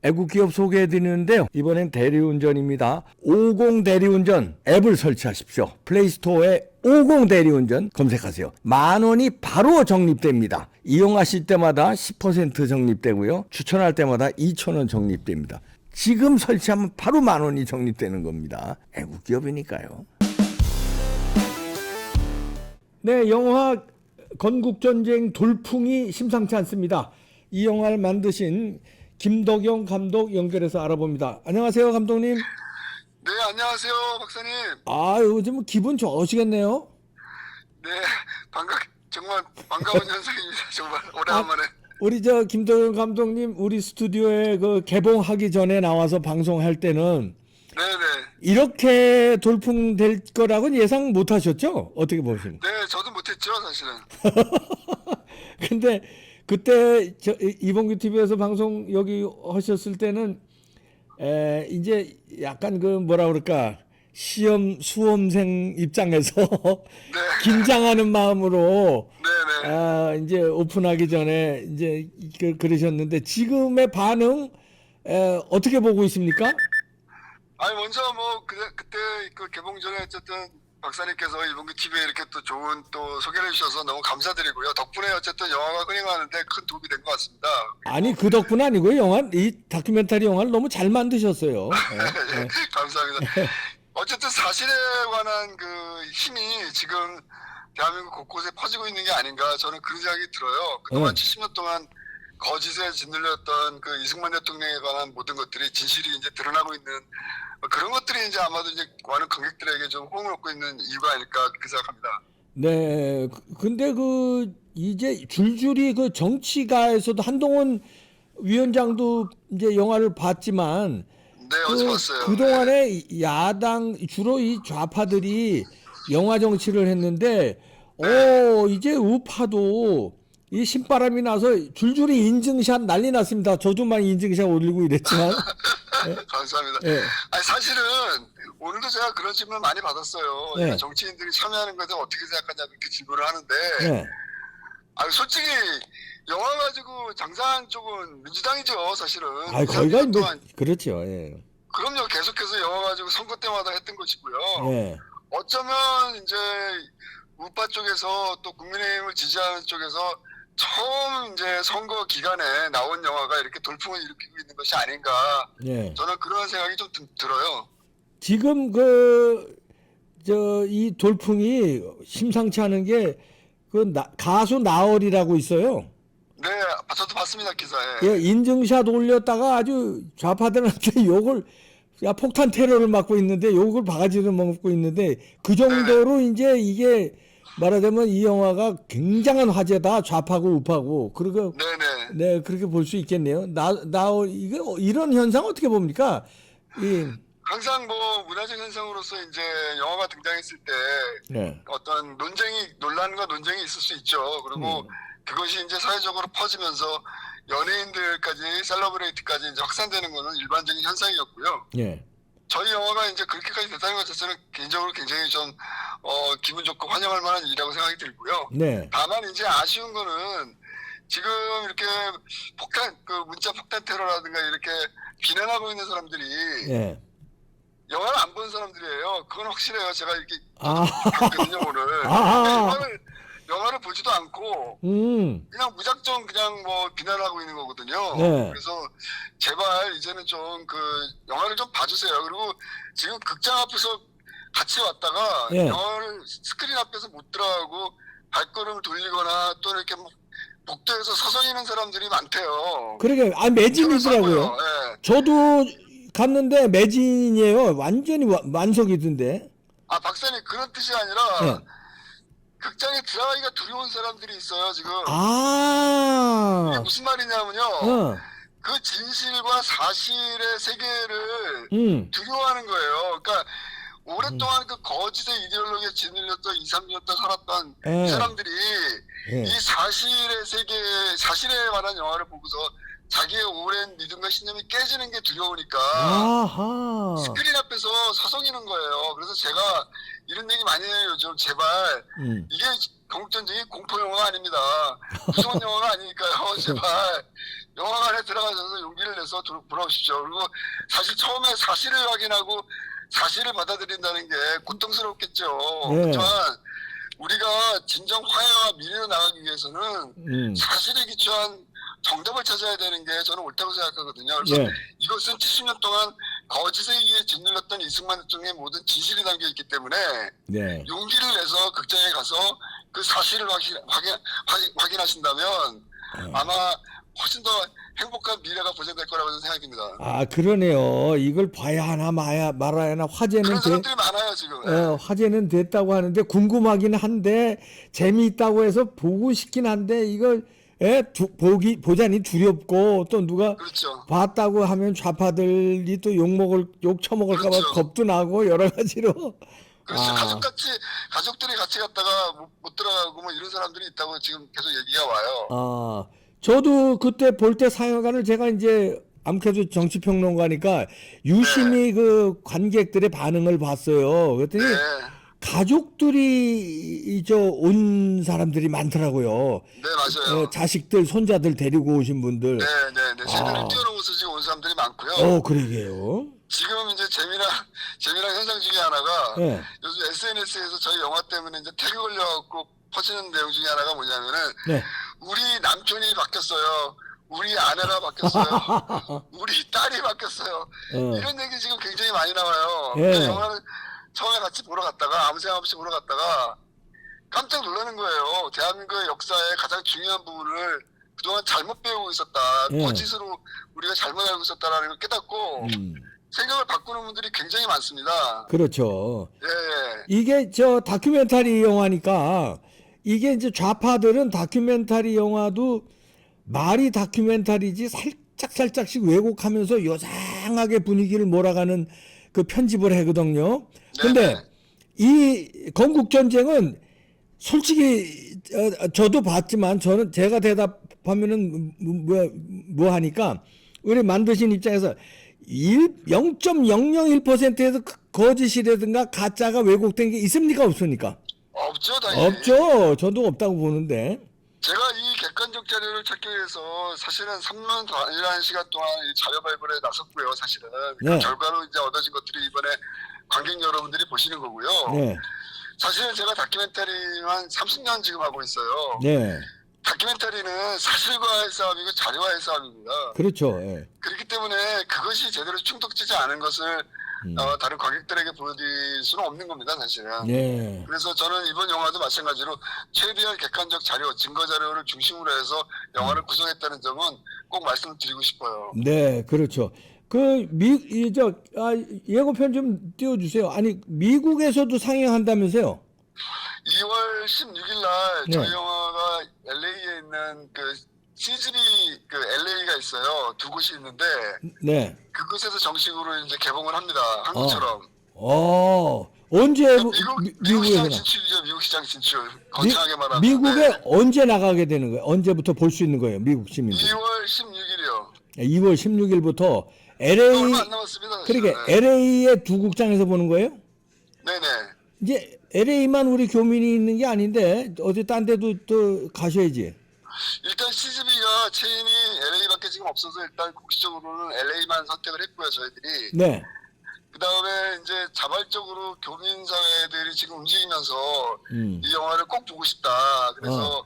애국 기업 소개해 드리는데요. 이번엔 대리운전입니다. 50 대리운전 앱을 설치하십시오. 플레이스토어에 50 대리운전 검색하세요. 10,000원이 바로 적립됩니다. 이용하실 때마다 10% 적립되고요. 추천할 때마다 2,000원 적립됩니다. 지금 설치하면 바로 10,000원이 적립되는 겁니다. 애국 기업이니까요. 네, 영화 건국전쟁 돌풍이 심상치 않습니다. 이 영화를 만드신 김덕영 감독 연결해서 알아봅니다. 안녕하세요, 감독님. 네, 안녕하세요, 박사님. 아, 요즘 기분 좋으시겠네요. 네, 정말 반가운 현상입니다. 정말 오래간만에. 우리 김덕영 감독님 우리 스튜디오에 그 개봉하기 전에 나와서 방송할 때는 네네. 이렇게 돌풍 될 거라고는 예상 못 하셨죠? 어떻게 보십니까? 네, 저도 못했죠, 사실은. 근데 그때 이봉규 TV에서 방송 여기 하셨을 때는 이제 약간 그 뭐라 그럴까 수험생 입장에서 네. 긴장하는 마음으로 네네. 이제 오픈하기 전에 이제 그러셨는데 지금의 반응 어떻게 보고 있습니까? 아니, 먼저 그때 그 개봉 전에 어쨌든 박사님께서 이봉규 TV에 이렇게 또 좋은 또 소개를 해주셔서 너무 감사드리고요. 덕분에 어쨌든 영화가 흥행하는데 큰 도움이 된 것 같습니다. 아니, 그 덕분 아니고요. 이 다큐멘터리 영화를 너무 잘 만드셨어요. 네, 감사합니다. 어쨌든 사실에 관한 그 힘이 지금 대한민국 곳곳에 퍼지고 있는 게 아닌가 저는 그런 생각이 들어요. 그동안 70년 동안 거짓에 짓눌렸던 그 이승만 대통령에 관한 모든 것들이 진실이 이제 드러나고 있는 그런 것들이 이제 아마도 이제 많은 관객들에게 좀 호응을 얻고 있는 이유가 아닐까 그렇게 생각합니다. 네. 근데 이제 줄줄이 그 정치가에서도 한동훈 위원장도 이제 영화를 봤지만 네, 어제 봤어요. 그동안에 야당 주로 이 좌파들이 영화 정치를 했는데 이제 우파도 이 신바람이 나서 줄줄이 인증샷 난리 났습니다. 저도 막 인증샷 올리고 이랬지만. 감사합니다. 네. 아니, 사실은 오늘도 제가 그런 질문을 많이 받았어요. 네. 정치인들이 참여하는 것에 어떻게 생각하냐 그렇게 질문을 하는데 네. 아니, 솔직히 영화 가지고 장사한 쪽은 민주당이죠, 사실은. 거기가 뭐 그렇죠. 예. 그럼요, 계속해서 영화 가지고 선거 때마다 했던 것이고요. 예. 어쩌면 이제 우파 쪽에서 또 국민의힘을 지지하는 쪽에서 처음 이제 선거 기간에 나온 영화가 이렇게 돌풍을 일으키고 있는 것이 아닌가. 예. 저는 그런 생각이 좀 들어요. 지금 이 돌풍이 심상치 않은 게 가수 나얼이라고 있어요. 네, 저도 봤습니다, 기사에. 예, 인증샷 올렸다가 아주 좌파들한테 욕을 폭탄 테러를 맞고 있는데 욕을 바가지로 먹고 있는데 그 정도로 이제 이게 말하자면 이 영화가 굉장한 화제다. 좌파고 우파고. 그리고 네네. 네, 그렇게 볼 수 있겠네요. 이거 이런 현상 어떻게 봅니까? 항상 문화적 현상으로서 이제 영화가 등장했을 때 네. 어떤 논란과 논쟁이 있을 수 있죠. 그리고 그것이 이제 사회적으로 퍼지면서 연예인들까지 셀러브레이트까지 이제 확산되는 것은 일반적인 현상이었고요. 예. 저희 영화가 이제 그렇게까지 됐다는 것 자체는 개인적으로 굉장히 좀 기분 좋고 환영할 만한 일이라고 생각이 들고요. 네. 다만 이제 아쉬운 거는 지금 이렇게 문자 폭탄 테러라든가 이렇게 비난하고 있는 사람들이 예. 영화를 안 본 사람들이에요. 그건 확실해요. 제가 이렇게 아. 봤거든요, 오늘. 영화를 보지도 않고 그냥 무작정 그냥 비난하고 있는 거거든요. 네. 그래서 제발 이제는 좀 영화를 좀 봐주세요. 그리고 지금 극장 앞에서 같이 왔다가 네. 영화를 스크린 앞에서 못 들어가고 발걸음을 돌리거나 또 이렇게 복도에서 서성이는 사람들이 많대요. 그러게 매진이더라고요. 네. 저도 갔는데 매진이에요. 완전히 만석이던데. 박사님, 그런 뜻이 아니라 네. 극장에 들어가기가 두려운 사람들이 있어요, 지금. 이게 아. 무슨 말이냐면요. 어. 그 진실과 사실의 세계를 두려워하는 거예요. 그러니까 오랫동안 그 거짓의 이데올로기에 짓눌렸던 2, 3년 동안 살았던 이 사람들이 이 사실의 세계, 사실에 관한 영화를 보고서 자기의 오랜 믿음과 신념이 깨지는 게 두려우니까 아하. 스크린 앞에서 서성이는 거예요. 그래서 제가 이런 얘기 많이 해요, 요즘. 제발 이게 건국전쟁이 공포 영화가 아닙니다. 무서운 영화가 아니니까요. 제발 영화관에 들어가셔서 용기를 내서 돌아오십시오. 그리고 사실 처음에 사실을 확인하고 사실을 받아들인다는 게 고통스럽겠죠. 네. 그렇지만 우리가 진정 화해와 미래로 나가기 위해서는 사실에 기초한 정답을 찾아야 되는 게 저는 옳다고 생각하거든요. 그래서 네. 이것은 70년 동안 거짓에 의해 짓눌렀던 이승만 대통령의 모든 진실이 담겨 있기 때문에 네. 용기를 내서 극장에 가서 그 사실을 확인하신다면 아마 훨씬 더 행복한 미래가 보장될 거라고 저는 생각합니다. 아, 그러네요. 이걸 봐야 하나 말아야 하나 화제는 그런 사람들이 많아요 지금. 화제는 됐다고 하는데 궁금하긴 한데 재미있다고 해서 보고 싶긴 한데 이걸 보자니 두렵고 또 누가 그렇죠. 봤다고 하면 좌파들이 또 욕 처먹을까 봐 그렇죠. 겁도 나고 여러 가지로. 그렇죠. 가족들이 같이 갔다가 못 들어가고 뭐 이런 사람들이 있다고 지금 계속 얘기가 와요. 저도 그때 볼 때 상영관을 제가 이제 아무래도 정치평론가니까 유심히 그 관객들의 반응을 봤어요. 그랬더니 네. 가족들이 온 사람들이 많더라고요. 네, 맞아요. 자식들, 손자들 데리고 오신 분들. 네. 세대를 뛰어넘어서 지금 온 사람들이 많고요. 그러게요. 지금 이제 재미난 현상 중에 하나가 네. 요즘 SNS에서 저희 영화 때문에 이제 태그 걸려갖고 퍼지는 내용 중에 하나가 뭐냐면은 네. 우리 남편이 바뀌었어요. 우리 아내가 바뀌었어요. 우리 딸이 바뀌었어요. 이런 얘기 지금 굉장히 많이 나와요. 예. 영화를 처음에 같이 보러 갔다가 아무 생각 없이 보러 갔다가 깜짝 놀라는 거예요. 대한민국의 역사의 가장 중요한 부분을 그동안 잘못 배우고 있었다. 예. 거짓으로 우리가 잘못 알고 있었다라는 걸 깨닫고 생각을 바꾸는 분들이 굉장히 많습니다. 그렇죠. 예. 이게 다큐멘터리 영화니까 이게 이제 좌파들은 다큐멘터리 영화도 말이 다큐멘터리지 살짝씩 왜곡하면서 요상하게 분위기를 몰아가는 그 편집을 하거든요. 근데 이 건국전쟁은 솔직히 저도 봤지만 제가 대답하면은 뭐 하니까 우리 만드신 입장에서 0.001%에서 거짓이라든가 가짜가 왜곡된 게 있습니까 없습니까? 없죠, 당연히. 없죠. 저도 없다고 보는데. 제가 이 객관적 자료를 찾기 위해서 사실은 3년 단이라는 시간 동안 이 자료 발굴에 나섰고요, 사실은. 그 네. 결과로 이제 얻어진 것들이 이번에 관객 여러분들이 보시는 거고요. 네. 사실은 제가 다큐멘터리만 30년 지금 하고 있어요. 네. 다큐멘터리는 사실과의 싸움이고 자료와의 싸움입니다. 그렇죠. 예. 그렇기 때문에 그것이 제대로 충족되지 않은 것을 다른 관객들에게 보여드릴 수는 없는 겁니다, 사실은. 네. 그래서 저는 이번 영화도 마찬가지로 최대한 객관적 자료, 증거 자료를 중심으로 해서 영화를 구성했다는 점은 꼭 말씀드리고 싶어요. 네, 그렇죠. 예고편 좀 띄워주세요. 아니, 미국에서도 상영한다면서요? 2월 16일 날 저희 네. 영화가 LA에 있는 그 CGV 그 LA가 있어요. 두 곳이 있는데 네. 그곳에서 정식으로 이제 개봉을 합니다. 한국처럼. 언제 미국 시장 미국에서 진출이죠. 미국 시장 진출. 거창하게 말하면. 미국에 네. 언제 나가게 되는 거예요? 언제부터 볼 수 있는 거예요? 미국 시민들. 2월 16일이요. 2월 16일부터 얼마 안 남았습니다. 사실. 그러니까 네. LA의 두 국장에서 보는 거예요? 네네. 이제 LA만 우리 교민이 있는 게 아닌데 어디 딴 데도 또 가셔야지. 일단 CGV가 체인이 LA밖에 지금 없어서 일단 공식적으로는 LA만 선택을 했고요, 저희들이. 네. 그 다음에 이제 자발적으로 교민사회들이 지금 움직이면서 이 영화를 꼭 보고 싶다. 그래서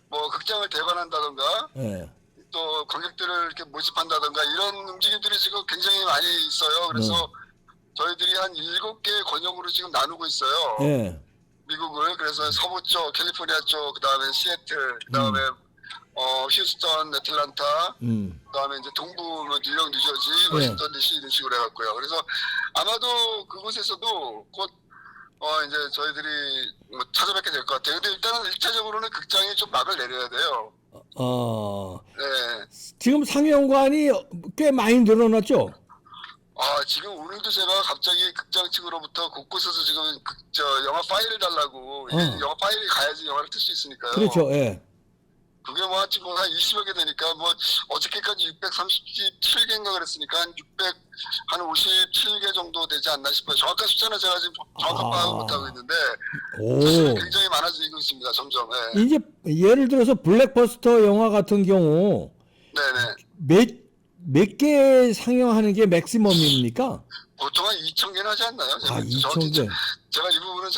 뭐 극장을 대관한다던가 네. 또 관객들을 이렇게 모집한다던가 이런 움직임들이 지금 굉장히 많이 있어요. 그래서 저희들이 한 7개 권역으로 지금 나누고 있어요. 네. 미국을. 그래서 서부 쪽, 캘리포니아 쪽, 그 다음에 시애틀, 그 다음에 휴스턴, 애틀란타, 그다음에 이제 동부, 뭐 뉴욕, 뉴저지, 워싱턴 DC 이런 식으로 해갖고요. 그래서 아마도 그곳에서도 곧 이제 저희들이 뭐 찾아뵙게 될 것 같아요. 근데 일단은 1차적으로는 극장이 좀 막을 내려야 돼요. 네. 지금 상영관이 꽤 많이 늘어났죠? 지금 오늘도 제가 갑자기 극장 측으로부터 곳곳에서 지금 영화 파일을 달라고 이게 영화 파일이 가야지 영화를 틀 수 있으니까요. 그렇죠. 예. 그게 뭐 지금 한 20여 개 되니까 뭐 어저께까지 637개인가 그랬으니까 한 57개 정도 되지 않나 싶어요. 정확한 숫자는 제가 지금 정확한 파악을 못하고 있는데 사실 굉장히 많아지고 있습니다. 점점. 네. 이제 예를 들어서 블랙버스터 영화 같은 경우 네네. 몇 개 상영하는 게 맥시멈입니까? 보통 한 2,000개는 하지 않나요? 아, 2,000개. 제가 이 부분은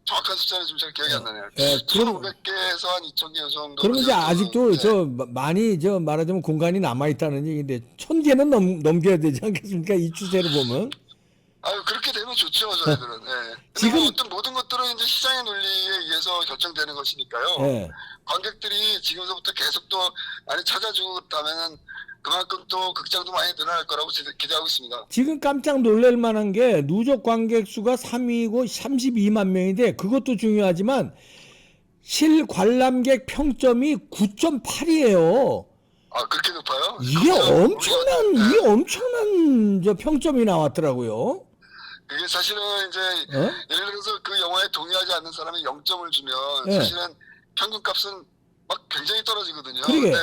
정확한 숫자는 좀 잘 기억이 안 나네요. 예, 그럼 1,500개에서 한 2,000개 정도. 그러면 이제 아직도 많이 말하자면 공간이 남아 있다는 얘기인데 1,000개는 넘겨야 되지 않겠습니까? 이 추세를 보면. 아유, 그렇게 되면 좋죠, 저희들은. 예. 지금- 지금 어떤 모든 것들은 이제 시장의 논리에 의해서 결정되는 것이니까요. 예. 관객들이 지금서부터 계속 또 많이 찾아주고 그렇다면은 그만큼 또 극장도 많이 늘어날 거라고 기대하고 있습니다. 지금 깜짝 놀랄 만한 게 누적 관객 수가 3위고 32만 명인데 그것도 중요하지만 실관람객 평점이 9.8이에요. 아, 그렇게 높아요? 이게 엄청난 네. 이게 엄청난 저 평점이 나왔더라고요. 그게 사실은 이제 어? 예를 들어서 그 영화에 동의하지 않는 사람이 0점을 주면 네. 사실은 평균값은 막 굉장히 떨어지거든요. 그러게 근데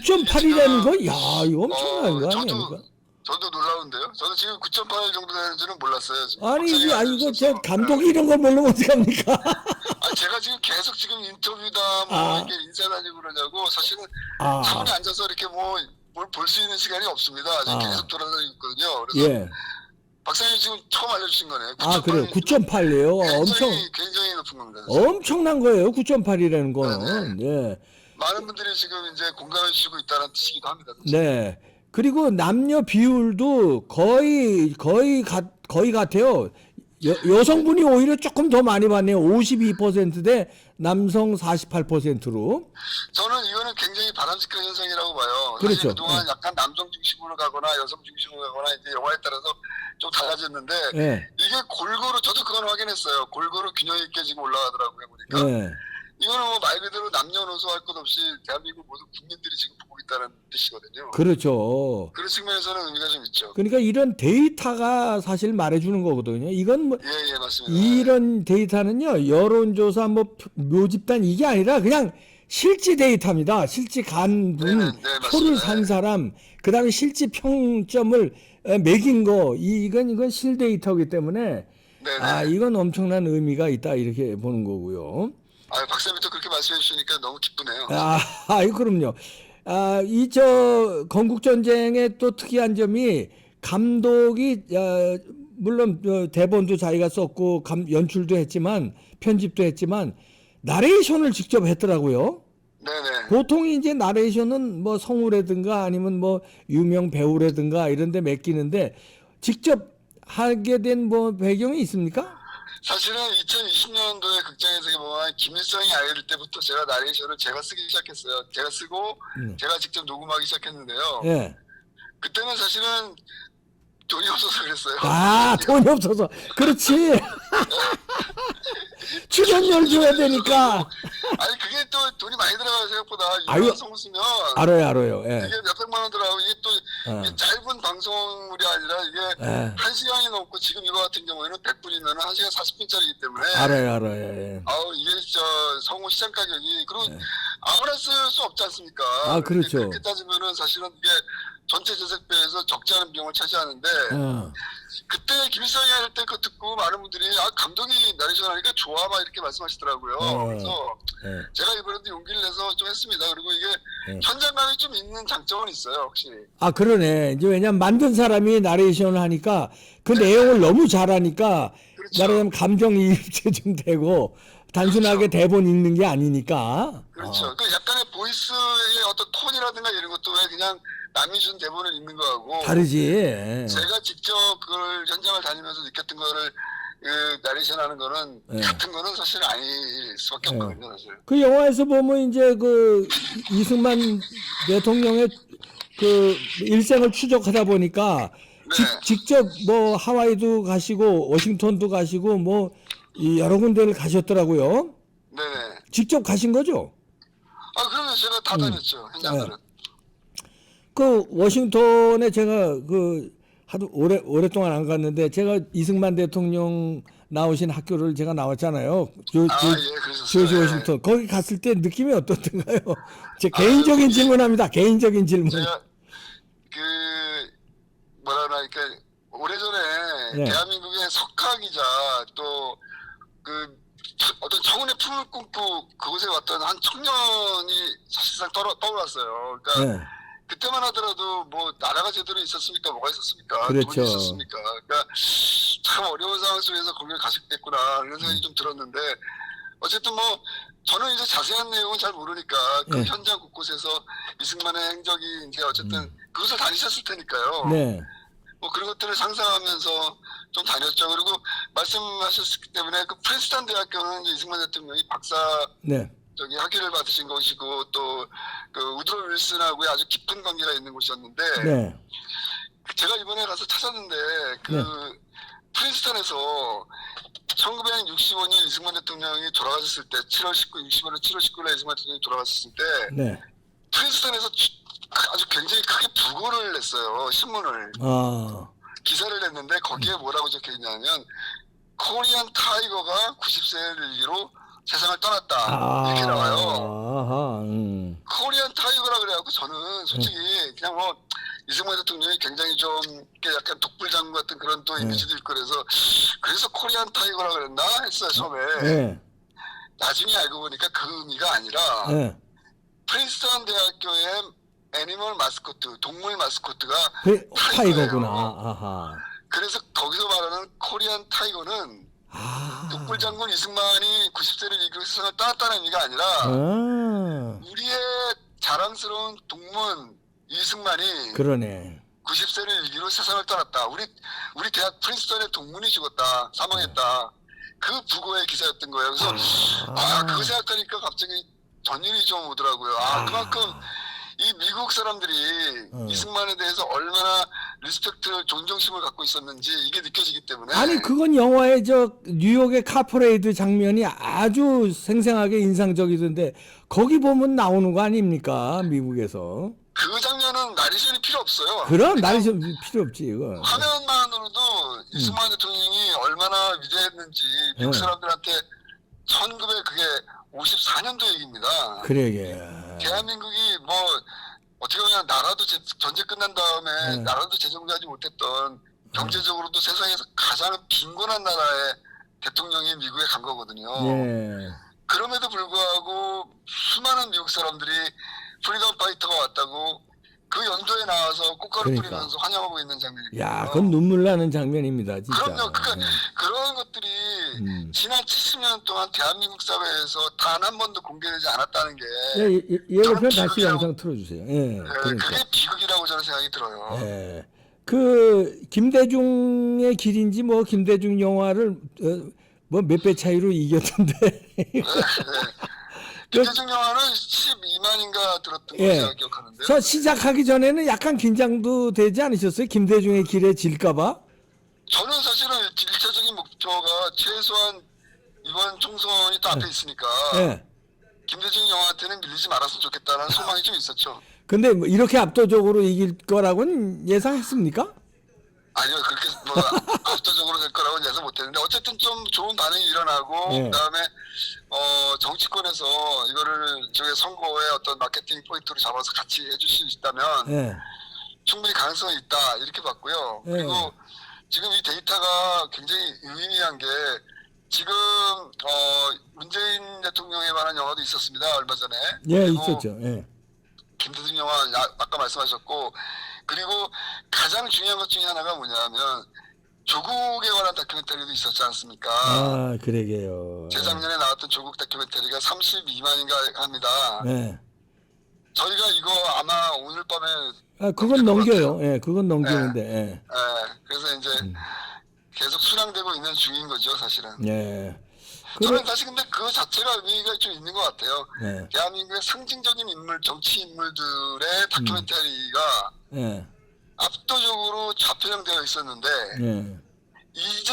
9.8이라는 거, 야 이거 엄청난 거 아닙니까? 저도 놀라운데요. 저도 지금 9.8 정도 되는지는 몰랐어요. 지금. 아니 이게 박사님 이거 알려주셔서. 제 감독이 이런 걸 모르면 어떡합니까? 아, 제가 지금 계속 지금 인터뷰다 뭐 아. 이렇게 인사 다니고 그러냐고 사실은 아. 차분히 앉아서 이렇게 뭐 뭘 볼 수 있는 시간이 없습니다. 지금 아. 계속 돌아다니고 있거든요. 그래서 예. 박사님 지금 처음 알려주신 거네요. 아 그래요. 9.8이에요. 굉장히 높은 겁니다. 엄청난 거예요. 9.8이라는 거는. 예. 많은 분들이 지금 이제 공감해 주시고 있다는 뜻이기도 합니다. 네. 그리고 남녀 비율도 거의 같아요. 여성분이 오히려 조금 더 많이 받네요. 52% 대 남성 48%로. 저는 이거는 굉장히 바람직한 현상이라고 봐요. 그렇죠. 사실 그동안 네. 약간 남성 중심으로 가거나 여성 중심으로 가거나 이제 영화에 따라서 좀 달라졌는데 예. 이게 골고루 저도 그건 확인했어요. 골고루 균형 있게 지금 올라가더라고요. 보니까 예. 이거는 뭐 말 그대로 남녀노소 할 것 없이 대한민국 모든 국민들이 지금 보고 있다는 뜻이거든요. 그렇죠. 그런 측면에서는 의미가 좀 있죠. 그러니까 이런 데이터가 사실 말해주는 거거든요. 이건 뭐 예, 맞습니다. 이런 데이터는요, 여론조사 뭐 묘집단 이게 아니라 그냥 실제 데이터입니다. 실제 간 분, 네, 맞습니다. 표를 산 사람, 그 다음에 실제 평점을 매긴 거, 이건 실 데이터이기 때문에, 네네. 아, 이건 엄청난 의미가 있다, 이렇게 보는 거고요. 아, 박사님도 그렇게 말씀해 주시니까 너무 기쁘네요. 그럼요. 건국전쟁의 또 특이한 점이 감독이, 물론 대본도 자기가 썼고, 연출도 했지만, 편집도 했지만, 나레이션을 직접 했더라고요. 네네. 보통 이제 나레이션은 뭐 성우라든가 아니면 뭐 유명 배우라든가 이런 데 맡기는데, 직접 하게 된 뭐 배경이 있습니까? 사실은 2020년도에 극장에서 보면 김일성이 아이를 때부터 제가 나레이션을 제가 쓰기 시작했어요. 제가 쓰고 제가 직접 녹음하기 시작했는데요. 예. 그때는 사실은 돈이 없어서 그랬어요. 돈이 없어서. 그렇지. 출연료를 줘야 되니까. 아니 그게 또 돈이 많이 들어가요 생각보다. 아유. 유명한 성우 쓰면 알아요. 예. 이게 몇백만 원 들어가고 이게 또 이게 짧은 방송물이 아니라 이게 예. 1시간이 넘고 지금 이거 같은 경우에는 100분이면 1시간 40분짜리이기 때문에 알아요. 예. 아우 이게 성우 시장 가격이 그리고 아무나 쓸 수 없지 않습니까? 아, 그렇죠. 그렇게 따지면은 사실은 이게 전체 재색비에서 적지 않은 비용을 차지하는데 그때 김일성이 할 때 그 듣고 많은 분들이 감독이 나레이션 하니까 좋아 막 이렇게 말씀하시더라고요. 그래서 제가 이번에도 용기를 내서 좀 했습니다. 그리고 이게 현장감이 좀 있는 장점은 있어요, 확실히. 그러네. 이제 왜냐면 만든 사람이 나레이션을 하니까 그 내용을 너무 잘하니까 그렇죠. 말하자면 감정이입도 좀 되고 단순하게 대본 읽는 게 아니니까. 그렇죠. 그 약간의 보이스의 어떤 톤이라든가 이런 것도 왜 그냥 남이 준 대본을 읽는 거하고 다르지. 제가 직접 그걸 현장을 다니면서 느꼈던 거를 나레이션 하는 거는 같은 거는 사실 아닐 수밖에 없거든요, 사실. 그 영화에서 보면 이제 그 이승만 대통령의 그 일생을 추적하다 보니까 직접 뭐 하와이도 가시고 워싱턴도 가시고 뭐 이 여러 군데를 가셨더라고요. 네네. 직접 가신 거죠? 그러면 제가 다 다녔죠, 현장들은. 그 워싱턴에 제가 그 하도 오랫동안 안 갔는데 제가 이승만 대통령 나오신 학교를 제가 나왔잖아요. 예, 그러셨어요. 조지 워싱턴. 거기 갔을 때 느낌이 어떻던가요? 제 개인적인 질문합니다. 개인적인 질문. 제가 뭐라 그러니까 오래전에 대한민국의 석학이자 또 그 어떤 청운의 품을 꿈고 그곳에 왔던 한 청년이 사실상 떠올랐어요. 그러니까 그때만 하더라도 뭐 나라가 제대로 있었습니까? 뭐가 있었습니까? 그렇죠. 돈이 있었습니까? 그러니까 참 어려운 상황 속에서 거기를 가셨겠구나 이런 생각이 좀 들었는데 어쨌든 뭐 저는 이제 자세한 내용은 잘 모르니까 그 네. 현장 곳곳에서 이승만의 행적이 이제 어쨌든 그것을 다니셨을 테니까요. 네. 뭐 그런 것들을 상상하면서 좀 다녔죠. 그리고 말씀하셨기 때문에 그 프린스턴 대학교는 이제 이승만 대통령이 박사 네. 저기 학위를 받으신 곳이고 또 그 우드로 윌슨하고 아주 깊은 관계가 있는 곳이었는데 네. 제가 이번에 가서 찾았는데 그 네. 프린스턴에서 1965년 이승만 대통령이 돌아가셨을 때 7월 19일, 65년 7월 19일에 이승만 대통령이 돌아가셨을 때 네. 프린스턴에서 아주 굉장히 크게 부고를 냈어요. 신문을. 아. 기사를 냈는데 거기에 뭐라고 적혀 있냐면 코리안 타이거가 90세를 이후로 세상을 떠났다. 이렇게 나와요. 아하. 코리안 타이거라 그래갖고 저는 솔직히 그냥 뭐 이승만 대통령이 굉장히 좀 이렇게 약간 독불장군 같은 그런 또 이미지도 있고 그래서 코리안 타이거라 그랬나 했어요 처음에. 네. 나중에 알고 보니까 그 의미가 아니라 네. 프린스턴 대학교의 애니멀 마스코트, 동물 마스코트가 그 타이거예요. 타이거구나. 아하. 그래서 거기서 말하는 코리안 타이거는 아. 독불장군 이승만이 90세를 이기고 세상을 떠났다는 의미가 아니라 아. 우리의 자랑스러운 동문 이승만이 그러네. 90세를 이기고 세상을 떠났다. 우리 대학 프린스턴의 동문이 죽었다. 사망했다. 그 부고의 기사였던 거예요. 그래서 그거 생각하니까 갑자기 전율이 좀 오더라고요. 그만큼 이 미국 사람들이 이승만에 대해서 얼마나 리스펙트, 존경심을 갖고 있었는지 이게 느껴지기 때문에. 아니 그건 영화의 저 뉴욕의 카퍼레이드 장면이 아주 생생하게 인상적이던데 거기 보면 나오는 거 아닙니까 미국에서? 그 장면은 나레이션이 필요 없어요. 그럼 나레이션 필요 없지 이거. 화면만으로도 이승만 대통령이 얼마나 위대했는지 미국 사람들한테 1954년도 얘기입니다. 그러게. 대한민국이 뭐 어떻게 보면 나라도 전쟁 끝난 다음에 나라도 재정비하지 못했던 경제적으로도 세상에서 가장 빈곤한 나라의 대통령이 미국에 간 거거든요. 예. 그럼에도 불구하고 수많은 미국 사람들이 프리덤 파이터가 왔다고 그 연도에 나와서 꽃가루 그러니까. 뿌리면서 환영하고 있는 장면이에요. 야, 그건 눈물 나는 장면입니다, 진짜. 그럼요. 그러니까 그런 것들이 지난 70년 동안 대한민국 사회에서 단 한 번도 공개되지 않았다는 게 예고편 저는 다시 영상 틀어주세요. 예, 그러니까. 그게 비극이라고 저는 생각이 들어요. 예. 그 김대중의 길인지 뭐 김대중 영화를 뭐 몇 배 차이로 이겼던데. 네. 김대중 영화는 12만인가 들었던 거 예. 제가 기억하는데요. 저 시작하기 전에는 약간 긴장도 되지 않으셨어요? 김대중의 길에 질까봐? 저는 사실은 일차적인 목표가 최소한 이번 총선이 또 앞에 있으니까 예. 김대중 영화한테는 밀리지 말았으면 좋겠다는 소망이 좀 있었죠. 근데 뭐 이렇게 압도적으로 이길 거라고는 예상했습니까? 아니요, 그렇게 뭐 압도적으로 될 거라고는 예상 못했는데 어쨌든 좀 좋은 반응이 일어나고 네. 그다음에 정치권에서 이거를 저의 선거의 어떤 마케팅 포인트로 잡아서 같이 해줄 수 있다면 예. 충분히 가능성이 있다 이렇게 봤고요. 네. 그리고 지금 이 데이터가 굉장히 의미한 게 지금 문재인 대통령에 관한 영화도 있었습니다 얼마 전에. 예, 그리고 있었죠. 예. 김대중 영화 아까 말씀하셨고 그리고 가장 중요한 것 중에 하나가 뭐냐면 조국에 관한 다큐멘터리도 있었지 않습니까? 아, 그러게요. 재작년에 나왔던 조국 다큐멘터리가 32만인가 합니다. 네. 저희가 이거 아마 오늘 밤에 아, 그건 넘겨요. 예, 그건 넘기는데. 예. 그래서 이제 계속 순항되고 있는 중인 거죠, 사실은. 예. 저는 사실 근데 그 자체가 의미가 좀 있는 것 같아요. 네. 대한민국의 상징적인 인물, 정치 인물들의 다큐멘터리가 예. 압도적으로 좌표형되어 있었는데 예. 이제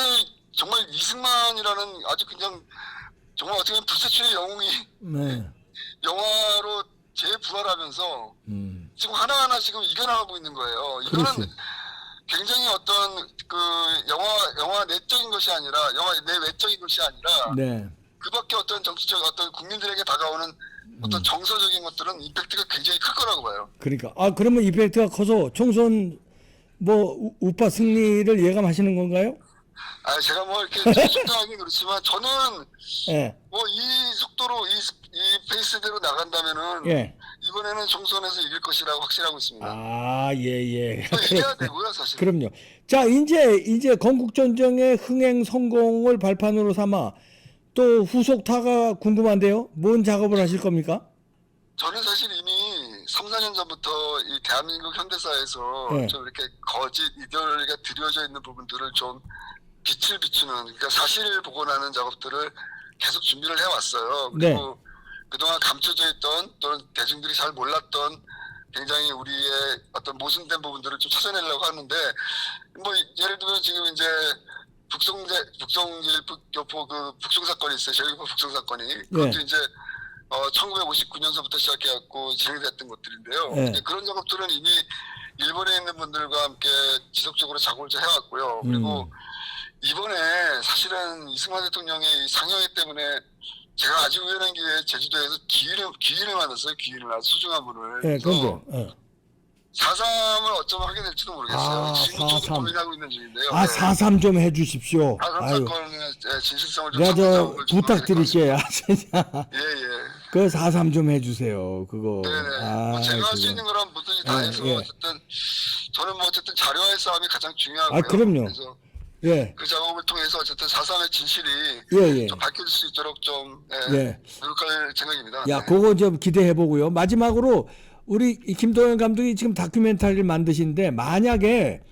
정말 이승만이라는 아주 그냥 정말 어떻게 보면 불세출의 영웅이 네. 영화로 재부활하면서 지금 하나하나 지금 이겨나가고 있는 거예요. 이거는 그렇지. 굉장히 어떤 그 영화 내적인 것이 아니라 영화 내외적인 것이 아니라 네. 그밖에 어떤 정치적 어떤 국민들에게 다가오는 어떤 정서적인 것들은 임팩트가 굉장히 클 거라고 봐요. 그러니까 그러면 이펙트가 커서 총선 뭐 우파 승리를 예감하시는 건가요? 제가 뭐 이렇게 속도하긴 그렇지만 저는 예. 뭐 이 속도로 이 페이스대로 나간다면은 예. 이번에는 총선에서 이길 것이라고 확신하고 있습니다. 아, 예. 이겨야 되고요, 사실. 그럼요. 자, 이제 건국전쟁의 흥행 성공을 발판으로 삼아 또 후속타가 궁금한데요. 뭔 작업을 하실 겁니까? 저는 사실 이미 3, 4년 전부터 이 대한민국 현대사에서 네. 좀 이렇게 거짓 이데올로기가 드려져 있는 부분들을 좀 빛을 비추는, 그러니까 사실을 복원하는 작업들을 계속 준비를 해왔어요. 그리고 그동안 감춰져 있던 또는 대중들이 잘 몰랐던 굉장히 우리의 어떤 모순된 부분들을 좀 찾아내려고 하는데, 뭐 예를 들면 지금 이제 북송교포 그 북송 사건이 있어요. 제일교포 북송 사건이. 그것도 이제 1959년서부터 시작해갖고 진행됐던 것들인데요. 네. 근데 그런 작업들은 이미 일본에 있는 분들과 함께 지속적으로 작업을 해왔고요. 그리고 이번에 사실은 이승만 대통령의 이 상영회 때문에 제가 아주 우연한 기회에 제주도에서 귀인을 만났어요. 귀인을, 아주 소중한 분을. 네, 그래서 그런데요. 4.3을 어쩌면 하게 될지도 모르겠어요. 아, 지금 저도 4.3. 고민하고 있는 중인데요. 아, 4.3 좀 해주십시오. 4.3 아유, 사건의 진실성을 좀 내가 찾아내는 걸 좀 부탁드릴게요. 진짜. 예, 예. 그 4.3 좀 해주세요. 그거. 네네. 뭐 제가 할 수 있는 거란 뭐든지 다 해서 예. 어쨌든 저는 뭐 어쨌든 자료와의 싸움이 가장 중요하고요. 아, 그럼요. 그래서 예, 그 작업을 통해서 어쨌든 4.3의 진실이 예. 좀 밝혀질 수 있도록 좀 예. 노력할 생각입니다. 야, 네. 그거 좀 기대해 보고요. 마지막으로 우리 이 김도현 감독이 지금 다큐멘터리를 만드신데 만약에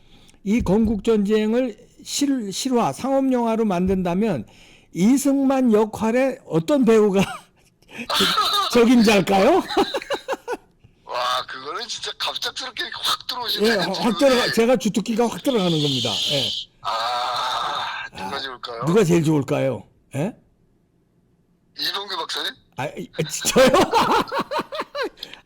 이 건국전쟁을 실화, 상업영화로 만든다면 이승만 역할에 어떤 배우가 적임자일까요? 와, 그거는 진짜 갑작스럽게 확 예, 들어오시네. 확 들어가, 제가 주특기가 확 들어가는 겁니다. 예. 누가 좋을까요? 누가 제일 좋을까요? 예? 이동규 박사님? 저요?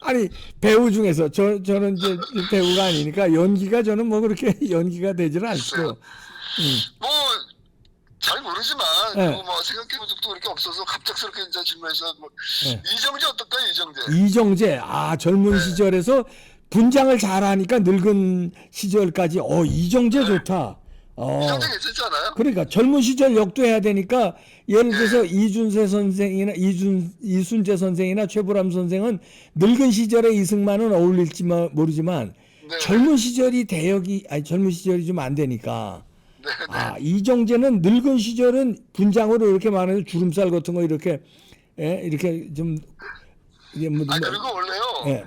아니, 배우 중에서 저는 이제 배우가 아니니까 연기가 저는 뭐 그렇게 연기가 되지는 않고. 뭐 잘 모르지만 네. 뭐 생각해본 적도 그렇게 없어서 갑작스럽게 이제 질문해서 뭐 네. 이정재 어떨까요? 이정재. 이정재, 젊은 시절에서 분장을 잘하니까 늙은 시절까지, 이정재 좋다. 이정재 괜찮지 않아요? 그러니까 젊은 시절 역도 해야 되니까 예를 들어서 이준세 선생이나 이순재 선생이나 최불암 선생은 늙은 시절에 이승만은 어울릴지 모르지만 네. 젊은 시절이 젊은 시절이 좀 안 되니까. 네. 이정재는 늙은 시절은 분장으로 이렇게 말해서 주름살 같은 거 이렇게 이렇게 좀 이게 그리고 원래요. 예.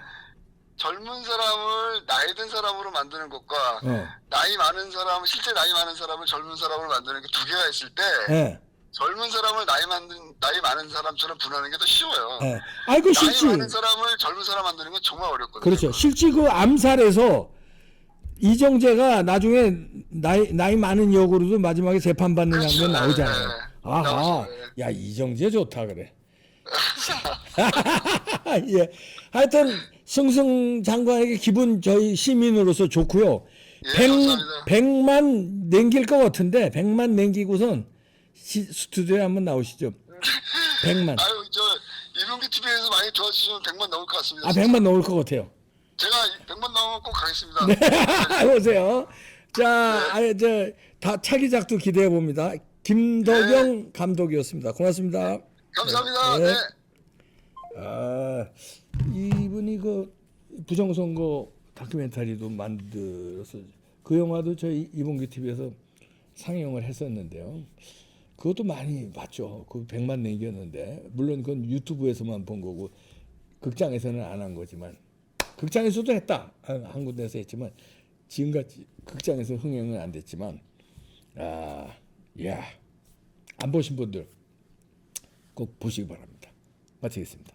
젊은 사람을 나이 든 사람으로 만드는 것과 나이 많은 사람, 실제 나이 많은 사람을 젊은 사람으로 만드는 게 두 개가 있을 때 예. 젊은 사람을 나이 많은 사람처럼 분하는 게 더 쉬워요. 예. 나이 실제 많은 사람을 젊은 사람 만드는 건 정말 어렵거든요. 그렇죠. 실제 그 암살에서 이정재가 나중에 나이 많은 역으로도 마지막에 재판받는 그렇죠. 장면 나오잖아요. 네. 아하, 나오죠. 야 이정재 좋다 그래. 예, 하여튼 승승장구하게 기분 저희 시민으로서 좋고요. 예, 감사합니다. 100만 남길 것 같은데 100만 남기고선 스튜디오에 한번 나오시죠. 100만. 아유, 이병기 TV에서 많이 도와주시면 100만 넘을 것 같습니다. 100만 넘을 것 같아요. 제가 100만 넘으면 꼭 가겠습니다. 네. 오세요. 자, 다 차기작도 기대해 봅니다. 김덕영 감독이었습니다. 고맙습니다. 감사합니다. 네. 네. 이분이 그 부정선거 다큐멘터리도 만들어서 그 영화도 저희 이봉규 TV에서 상영을 했었는데요. 그것도 많이 봤죠. 그 100만 남겼는데 물론 그건 유튜브에서만 본 거고 극장에서는 안 한 거지만 극장에서도 했다. 한 군데서 했지만 지금같이 극장에서 흥행은 안 됐지만 안 보신 분들 꼭 보시기 바랍니다. 마치겠습니다.